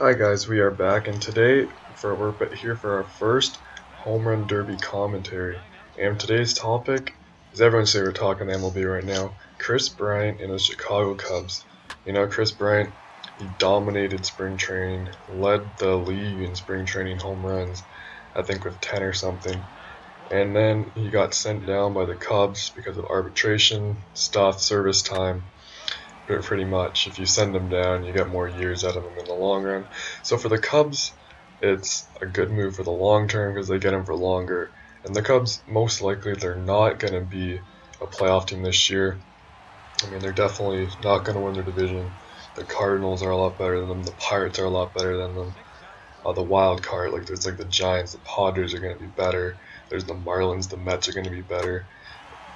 Hi guys, we are back, and today we're here for our first home run derby commentary. And today's topic is everyone say we're talking MLB right now. Kris Bryant and the Chicago Cubs. You know, Kris Bryant, he dominated spring training, led the league in spring training home runs, I think with 10 or something. And then he got sent down by the Cubs because of arbitration stuff, service time. Pretty much, if you send them down, you get more years out of them in the long run. So for the Cubs, it's a good move for the long term because they get him for longer. And the Cubs, most likely, they're not going to be a playoff team this year. I mean, they're definitely not going to win their division. The Cardinals are a lot better than them. The Pirates are a lot better than them. The wild card, there's the Giants, the Padres are going to be better. There's the Marlins, the Mets are going to be better.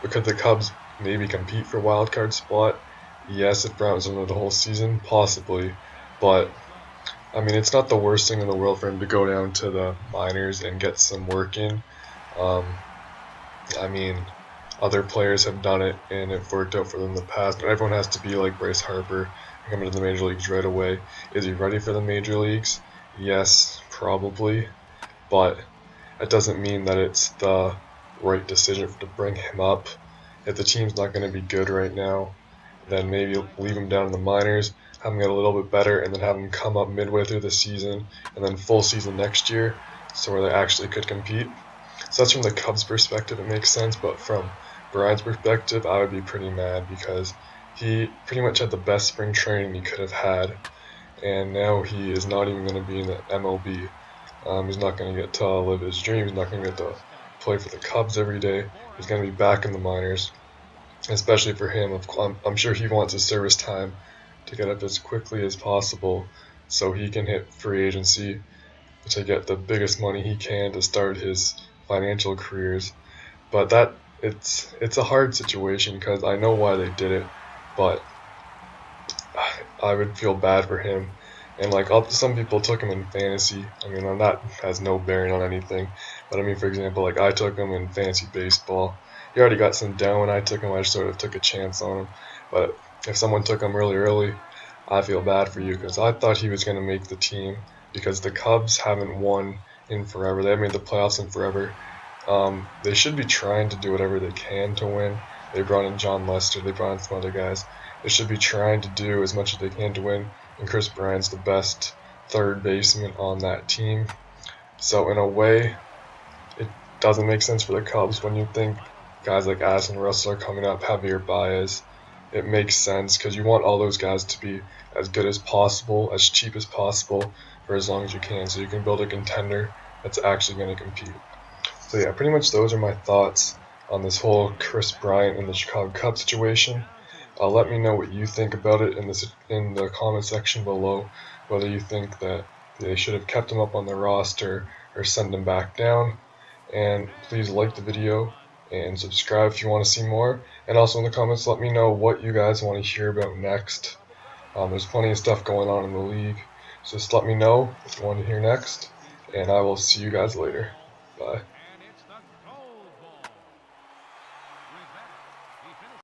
Because the Cubs maybe compete for wild card spot. Yes, if Brown's into the whole season, possibly, but I mean, it's not the worst thing in the world for him to go down to the minors and get some work in. I mean, other players have done it and it worked out for them in the past, but everyone has to be like Bryce Harper, coming to the major leagues right away. Is he ready for the major leagues? Yes, probably, but it doesn't mean that it's the right decision to bring him up. If the team's not going to be good right now, then maybe leave him down in the minors, have him get a little bit better, and then have him come up midway through the season, and then full season next year, so where they actually could compete. So that's from the Cubs' perspective, it makes sense, but from Bryant's perspective, I would be pretty mad because he pretty much had the best spring training he could have had, and now he is not even going to be in the MLB. He's not going to get to live his dream. He's not going to get to play for the Cubs every day. He's going to be back in the minors. Especially for him, I'm sure he wants his service time to get up as quickly as possible so he can hit free agency to get the biggest money he can to start his financial careers. But it's a hard situation because I know why they did it, but I would feel bad for him. And some people took him in fantasy. I mean, that has no bearing on anything. But I mean, for example, I took him in fantasy baseball. He already got sent down when I took him. I just sort of took a chance on him. But if someone took him really early, I feel bad for you because I thought he was going to make the team because the Cubs haven't won in forever. They haven't made the playoffs in forever. They should be trying to do whatever they can to win. They brought in John Lester. They brought in some other guys. They should be trying to do as much as they can to win. And Kris Bryant's the best third baseman on that team. So in a way, it doesn't make sense for the Cubs when you think guys like Addison Russell are coming up, Javier Baez. It makes sense because you want all those guys to be as good as possible, as cheap as possible, for as long as you can, so you can build a contender that's actually going to compete. So yeah, pretty much those are my thoughts on this whole Kris Bryant and the Chicago Cubs situation. Let me know what you think about it in the comment section below, whether you think that they should have kept him up on the roster or send him back down. And please like the video and subscribe if you want to see more. And also in the comments, let me know what you guys want to hear about next. There's plenty of stuff going on in the league. So just let me know what you want to hear next, and I will see you guys later. Bye.